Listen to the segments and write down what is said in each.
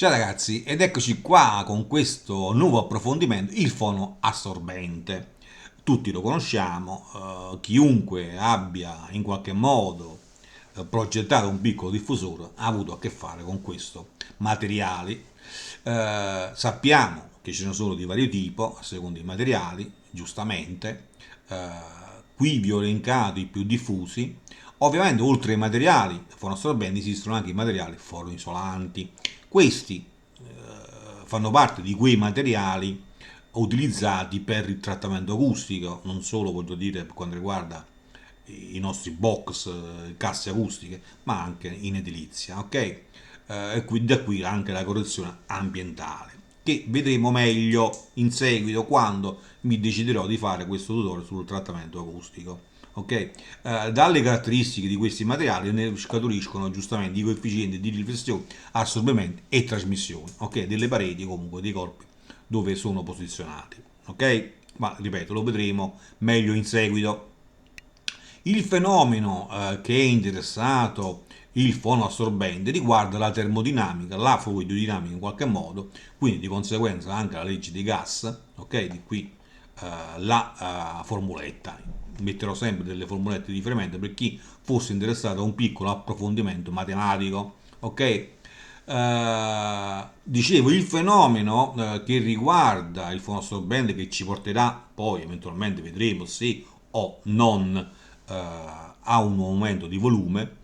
Ciao ragazzi, ed eccoci qua con questo nuovo approfondimento, il fono assorbente. Tutti lo conosciamo, chiunque abbia in qualche modo progettato un piccolo diffusore ha avuto a che fare con questo materiale. Sappiamo che ce ne sono di vario tipo, a seconda dei materiali, giustamente. Qui vi ho elencato i più diffusi. Ovviamente, oltre ai materiali fonoassorbenti, esistono anche i materiali fonoisolanti. Questi fanno parte di quei materiali utilizzati per il trattamento acustico, non solo voglio dire per quanto riguarda i nostri box, casse acustiche, ma anche in edilizia, ok? E quindi da qui anche la correzione ambientale, che vedremo meglio in seguito quando mi deciderò di fare questo tutorial sul trattamento acustico. Ok? Dalle caratteristiche di questi materiali ne scaturiscono giustamente i coefficienti di riflessione, assorbimento e trasmissione, ok? Delle pareti comunque dei corpi dove sono posizionati, ok? Ma ripeto, lo vedremo meglio in seguito. Il fenomeno che è interessato il fono assorbente riguarda la termodinamica, la fluidodinamica in qualche modo, quindi di conseguenza anche la legge dei gas, ok? Di qui la formuletta. Metterò sempre delle formulette di riferimento per chi fosse interessato a un piccolo approfondimento matematico, ok? Dicevo, il fenomeno che riguarda il fono assorbente che ci porterà poi eventualmente vedremo se o non a un aumento di volume,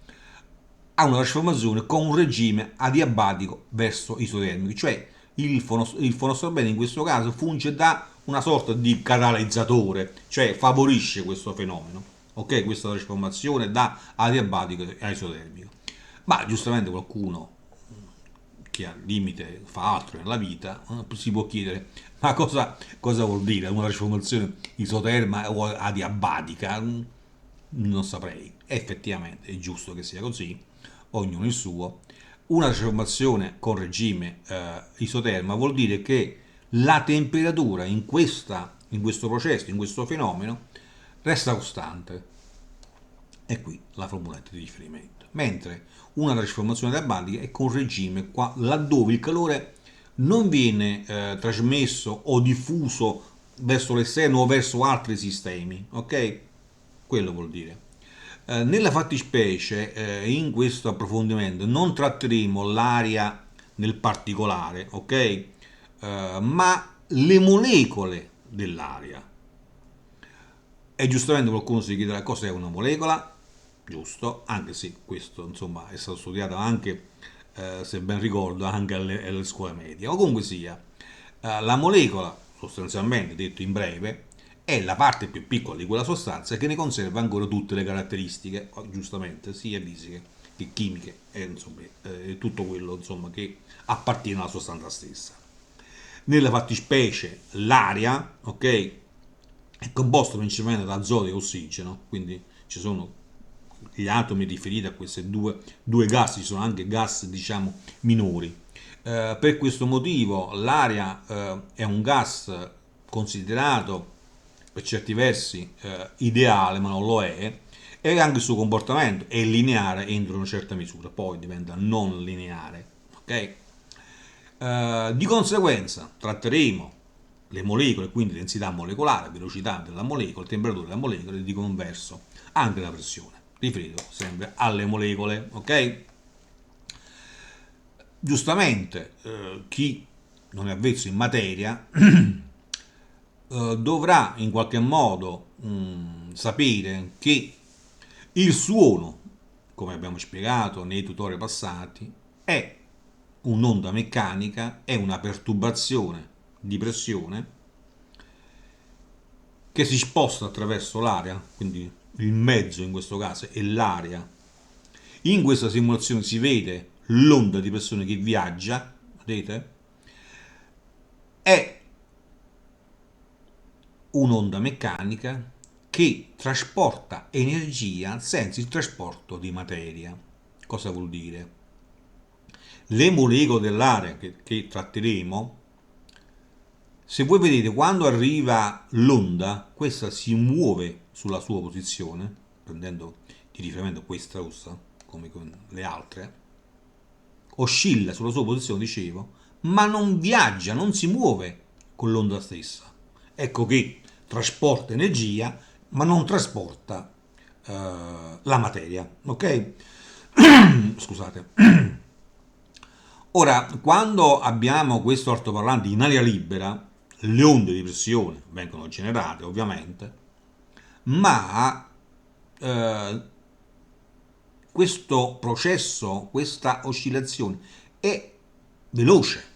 ha una trasformazione con un regime adiabatico verso isotermico, cioè il fonoassorbente in questo caso funge da una sorta di catalizzatore, cioè favorisce questo fenomeno, ok? Questa trasformazione da adiabatico a isotermico. Ma giustamente qualcuno che al limite fa altro nella vita, si può chiedere ma cosa vuol dire una trasformazione isoterma o adiabatica? Non saprei. Effettivamente è giusto che sia così, ognuno il suo. Una trasformazione con regime isoterma vuol dire che la temperatura in questo processo, in questo fenomeno, resta costante. E qui la formuletta di riferimento. Mentre una trasformazione diabatica è con regime qua, laddove il calore non viene trasmesso o diffuso verso l'esterno o verso altri sistemi, ok? Quello vuol dire. Nella fattispecie, in questo approfondimento, non tratteremo l'aria nel particolare, ok? Ma le molecole dell'aria. E giustamente qualcuno si chiederà cos'è una molecola, giusto, anche se questo insomma è stato studiato anche, se ben ricordo, anche alle scuole medie. O comunque sia, la molecola, sostanzialmente detto in breve, è la parte più piccola di quella sostanza che ne conserva ancora tutte le caratteristiche, giustamente, sia fisiche che chimiche, e insomma, tutto quello insomma, che appartiene alla sostanza stessa. Nella fattispecie l'aria, ok, è composto principalmente da azoto e ossigeno, quindi ci sono gli atomi riferiti a questi due gas, ci sono anche gas diciamo minori. Per questo motivo l'aria è un gas considerato per certi versi ideale, ma non lo è, e anche il suo comportamento è lineare entro una certa misura, poi diventa non lineare. Ok? Di conseguenza tratteremo le molecole, quindi densità molecolare, velocità della molecola, temperatura della molecola e di converso anche la pressione, riferito sempre alle molecole, ok? Giustamente chi non è avvezzo in materia dovrà in qualche modo sapere che il suono, come abbiamo spiegato nei tutorial passati, è un'onda meccanica, è una perturbazione di pressione che si sposta attraverso l'aria, quindi il mezzo in questo caso è l'aria. In questa simulazione si vede l'onda di pressione che viaggia, vedete? È un'onda meccanica che trasporta energia senza il trasporto di materia. Cosa vuol dire? Le molecole dell'aria che tratteremo, se voi vedete quando arriva l'onda, questa si muove sulla sua posizione, prendendo di riferimento questa rossa, come con le altre, oscilla sulla sua posizione, dicevo, ma non viaggia, non si muove con l'onda stessa. Ecco che trasporta energia, ma non trasporta la materia, ok? Scusate. Ora, quando abbiamo questo altoparlante in aria libera, le onde di pressione vengono generate, ovviamente, ma eh, questo processo, questa oscillazione è veloce.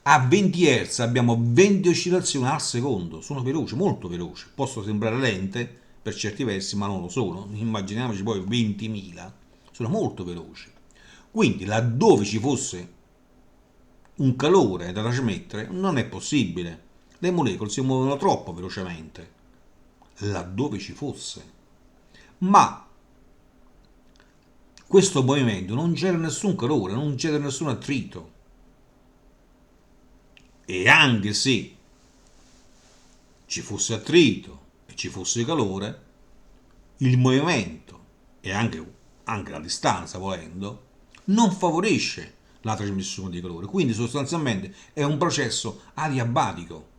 A 20 Hz abbiamo 20 oscillazioni al secondo, sono veloci, molto veloci. Possono sembrare lente per certi versi, ma non lo sono. Immaginiamoci poi 20.000, sono molto veloci. Quindi laddove ci fosse un calore da trasmettere non è possibile. Le molecole si muovono troppo velocemente, laddove ci fosse. Ma questo movimento non genera nessun calore, non genera nessun attrito. E anche se ci fosse attrito e ci fosse calore, il movimento e anche la distanza, volendo, non favorisce la trasmissione di calore. Quindi sostanzialmente è un processo adiabatico.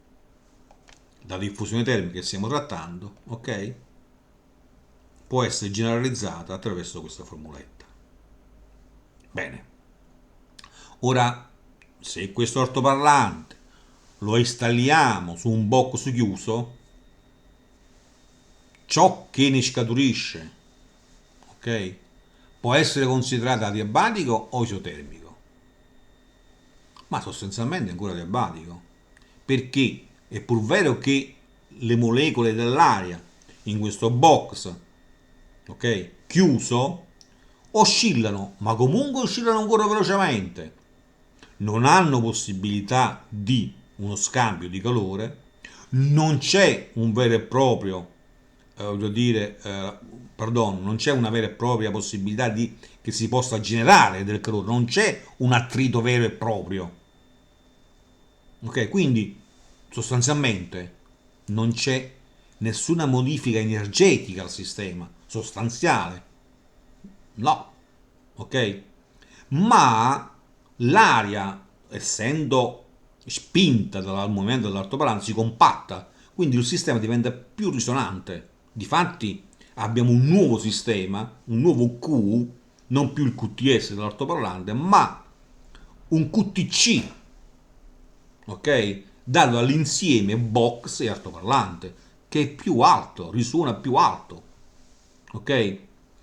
La diffusione termica che stiamo trattando, ok? Può essere generalizzata attraverso questa formuletta. Bene, ora se questo altoparlante lo installiamo su un box chiuso, ciò che ne scaturisce, ok, può essere considerato adiabatico o isotermico, ma sostanzialmente è ancora adiabatico, perché è pur vero che le molecole dell'aria in questo box, ok, chiuso, oscillano, ma comunque oscillano ancora velocemente, non hanno possibilità di uno scambio di calore, non c'è un vero e proprio, voglio dire, perdono, non c'è una vera e propria possibilità di, che si possa generare del calore, non c'è un attrito vero e proprio. Ok, quindi sostanzialmente non c'è nessuna modifica energetica al sistema, sostanziale, no, ok? Ma l'aria, essendo spinta dal movimento dell'altoparlante, si compatta, quindi il sistema diventa più risonante. Difatti abbiamo un nuovo sistema, un nuovo Q, non più il QTS dell'altoparlante, ma un QTC, ok? Dato dall'insieme box e altoparlante, che è più alto, risuona più alto, ok?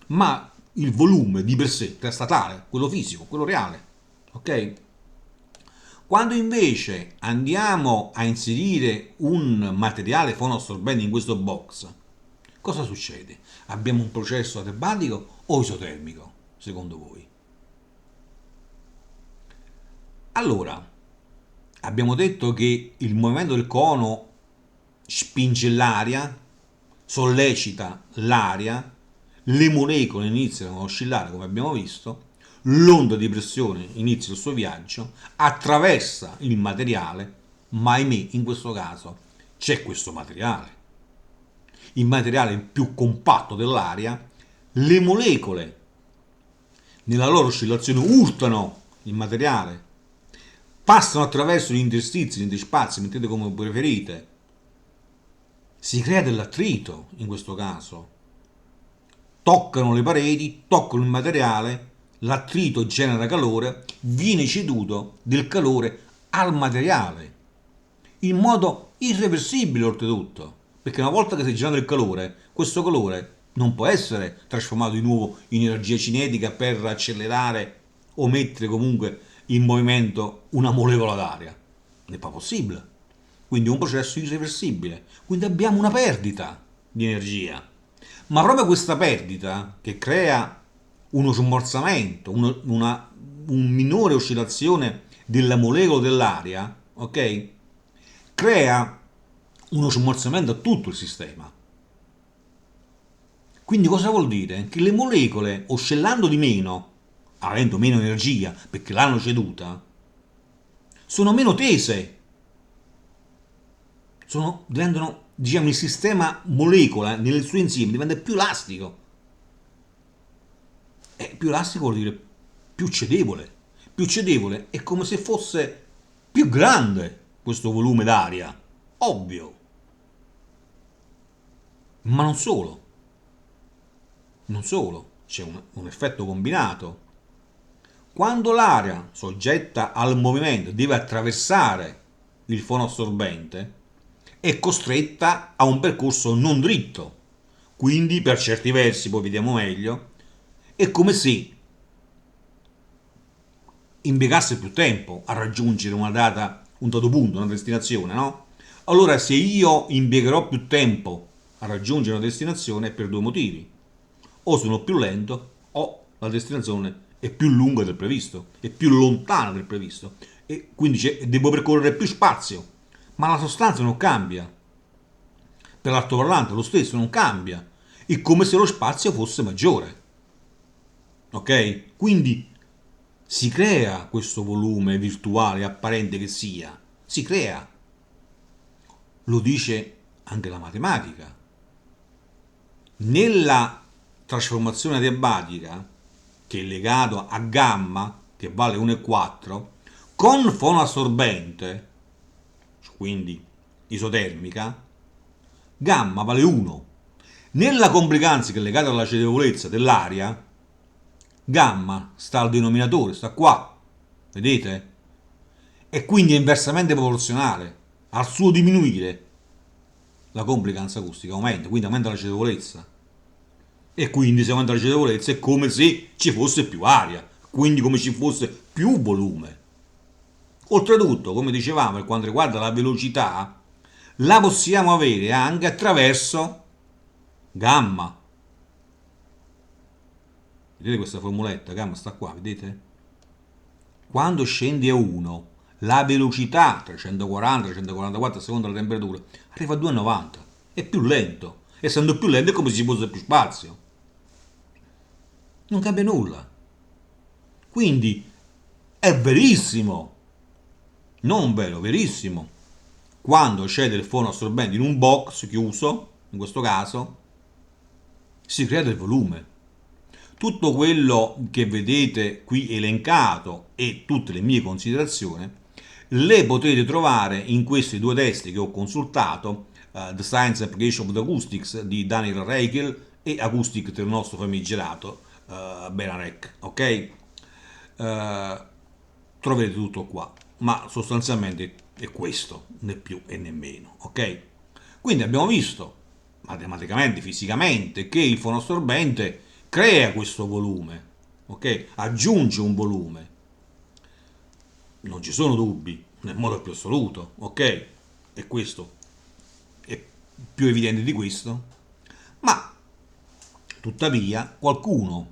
Ma il volume di per sé è statale, quello fisico, quello reale, ok? Quando invece andiamo a inserire un materiale fonoassorbente in questo box, cosa succede? Abbiamo un processo adiabatico o isotermico, secondo voi? Allora, abbiamo detto che il movimento del cono spinge l'aria, sollecita l'aria, le molecole iniziano a oscillare come abbiamo visto, l'onda di pressione inizia il suo viaggio, attraversa il materiale, ma ahimè in questo caso c'è questo materiale, il materiale più compatto dell'aria, le molecole nella loro oscillazione urtano il materiale, passano attraverso gli interstizi, gli interspazi, mettete come preferite, si crea dell'attrito in questo caso, toccano le pareti, toccano il materiale, l'attrito genera calore, viene ceduto del calore al materiale, in modo irreversibile oltretutto, perché una volta che si è generato il calore, questo calore non può essere trasformato di nuovo in energia cinetica per accelerare o mettere comunque in movimento una molecola d'aria. Non è pas possibile. Quindi è un processo irreversibile. Quindi abbiamo una perdita di energia. Ma proprio questa perdita che crea uno smorzamento, un minore oscillazione della molecola dell'aria, ok? Crea uno smorzamento a tutto il sistema. Quindi cosa vuol dire? Che le molecole, oscillando di meno, avendo meno energia perché l'hanno ceduta, sono meno tese, diventano, diciamo, il sistema molecola nel suo insieme diventa più elastico. E più elastico vuol dire più cedevole. più cedevole, è come se fosse più grande questo volume d'aria, ovvio. Ma non solo, c'è un effetto combinato. Quando l'aria soggetta al movimento deve attraversare il fonoassorbente, è costretta a un percorso non dritto. Quindi, per certi versi, poi vediamo meglio, è come se impiegasse più tempo a raggiungere una data, un dato punto, una destinazione, no? Allora, se io impiegherò più tempo a raggiungere una destinazione è per due motivi. O sono più lento o la destinazione è più lunga del previsto, è più lontana del previsto e quindi devo percorrere più spazio. Ma la sostanza non cambia. Per l'altoparlante lo stesso non cambia. È come se lo spazio fosse maggiore. Ok? Quindi si crea questo volume virtuale apparente che sia. Si crea. Lo dice anche la matematica. Nella trasformazione adiabatica, che è legato a gamma, che vale 1,4, con fonoassorbente, quindi isotermica, gamma vale 1. Nella complicanza che è legata alla cedevolezza dell'aria, gamma sta al denominatore, sta qua, vedete? E quindi è inversamente proporzionale. Al suo diminuire, la complicanza acustica aumenta, quindi aumenta la cedevolezza. E quindi se aumenta la cedevolezza è come se ci fosse più aria, quindi come ci fosse più volume. Oltretutto, come dicevamo, per quanto riguarda la velocità, la possiamo avere anche attraverso gamma. Vedete questa formuletta? Gamma sta qua, vedete? Quando scendi a 1, la velocità 340-344 a seconda della temperatura arriva a 290. È più lento. Essendo più lento è come se ci fosse più spazio. Non cambia nulla. Quindi è verissimo, non vero, verissimo. Quando c'è del fonoassorbente in un box chiuso, in questo caso, si crea del volume. Tutto quello che vedete qui elencato e tutte le mie considerazioni le potete trovare in questi due testi che ho consultato, The Science Application of the Acoustics di Daniel Reichel e Acoustic del nostro famigerato Beranek, ok? Troverete tutto qua, ma sostanzialmente è questo, né più e né meno, ok? Quindi abbiamo visto matematicamente, fisicamente, che il fonoassorbente crea questo volume, ok? Aggiunge un volume, non ci sono dubbi, nel modo più assoluto, ok? E questo è più evidente di questo, ma tuttavia qualcuno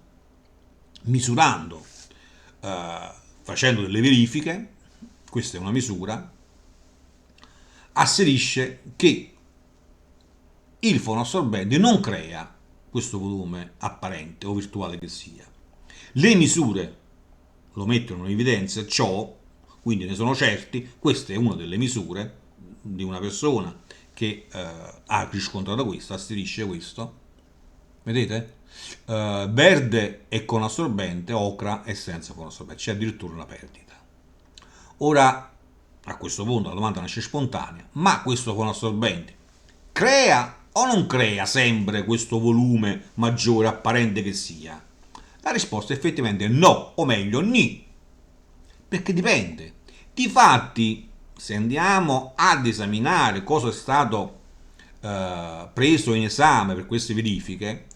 misurando, facendo delle verifiche, questa è una misura, asserisce che il fonoassorbente non crea questo volume apparente o virtuale che sia. Le misure lo mettono in evidenza ciò, quindi ne sono certi, questa è una delle misure di una persona che ha riscontrato questo, asserisce questo, vedete? Verde è con assorbente, ocra è senza con assorbente, c'è addirittura una perdita. Ora, a questo punto la domanda nasce spontanea, ma questo con assorbente crea o non crea sempre questo volume maggiore apparente che sia? La risposta è effettivamente no, o meglio ni, perché dipende. Difatti, se andiamo ad esaminare cosa è stato preso in esame per queste verifiche,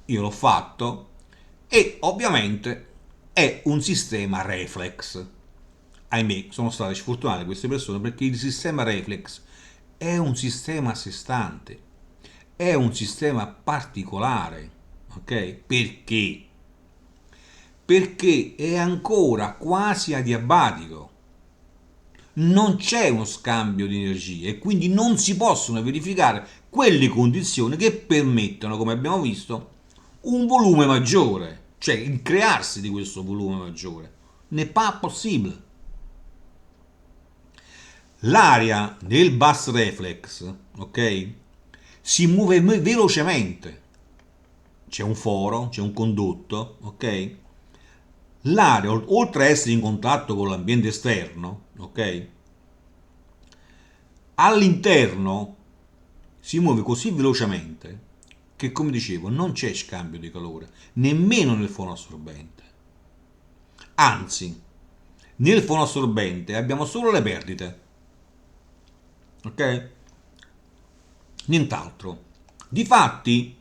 io l'ho fatto, e ovviamente è un sistema reflex. Ahimè, sono state sfortunate queste persone perché il sistema reflex è un sistema a sé stante, è un sistema particolare, ok? Perché? Perché è ancora quasi adiabatico. Non c'è uno scambio di energie e quindi non si possono verificare quelle condizioni che permettono, come abbiamo visto, un volume maggiore, cioè il crearsi di questo volume maggiore. N'est pas possible. L'aria nel bus reflex, ok, si muove velocemente. C'è un foro, c'è un condotto, ok? L'aria, oltre a essere in contatto con l'ambiente esterno, ok? All'interno si muove così velocemente che, come dicevo, non c'è scambio di calore, nemmeno nel fonoassorbente. Anzi, nel fonoassorbente abbiamo solo le perdite, ok? Nient'altro. Difatti,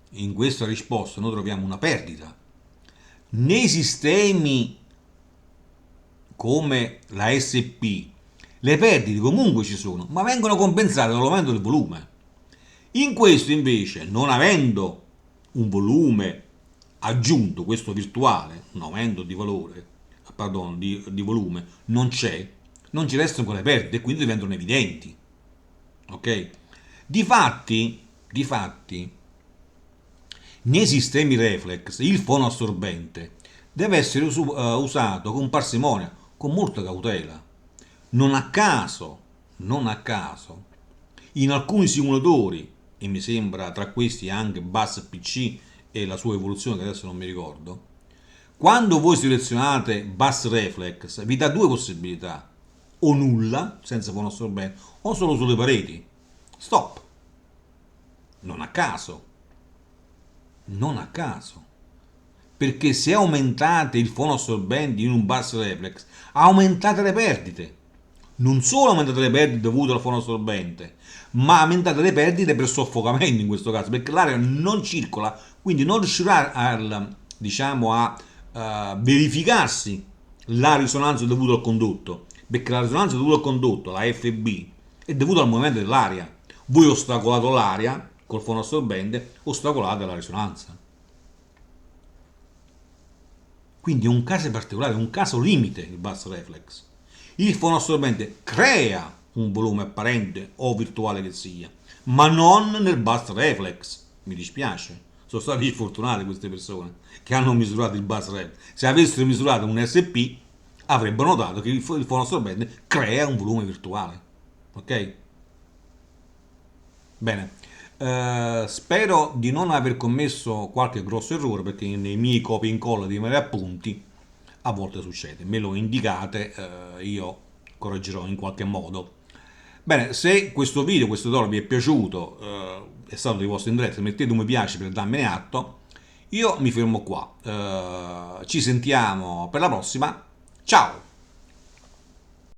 in questa risposta noi troviamo una perdita. Nei sistemi come la SP, le perdite comunque ci sono, ma vengono compensate dall'aumento del volume. In questo invece, non avendo un volume aggiunto, questo virtuale, un aumento di valore, pardon, di volume, non c'è, non ci restano quelle perdite e quindi diventano evidenti. Ok? Difatti, nei sistemi reflex il fonoassorbente deve essere usato con parsimonia, con molta cautela. Non a caso, non a caso, in alcuni simulatori, e mi sembra tra questi anche Bus PC e la sua evoluzione che adesso non mi ricordo, quando voi selezionate Bus Reflex vi dà due possibilità, o nulla, senza fonoassorbente, o solo sulle pareti. Stop. Non a caso. Non a caso. Perché se aumentate il fonoassorbente in un bus reflex, aumentate le perdite. Non solo aumentate le perdite dovute al fonoassorbente, ma aumentate le perdite per soffocamento in questo caso, perché l'aria non circola, quindi non riuscirà diciamo, a verificarsi la risonanza dovuta al condotto, perché la risonanza dovuta al condotto, la FB, è dovuta al movimento dell'aria. Voi ostacolate l'aria col fonoassorbente, ostacolate la risonanza. Quindi è un caso particolare, un caso limite il bus reflex. Il fonoassorbente crea un volume apparente o virtuale che sia, ma non nel bus reflex. Mi dispiace. Sono stati sfortunate queste persone che hanno misurato il bus reflex. Se avessero misurato un SP avrebbero notato che il fonoassorbente crea un volume virtuale. Ok? Bene, spero di non aver commesso qualche grosso errore perché nei miei copia e incolla di vari appunti a volte succede. Me lo indicate, io correggerò in qualche modo. Bene, se questo video, questo tutorial vi è piaciuto, è stato di vostro interesse, mettete un mi piace per darmene atto. Io mi fermo qua. Ci sentiamo per la prossima. Ciao!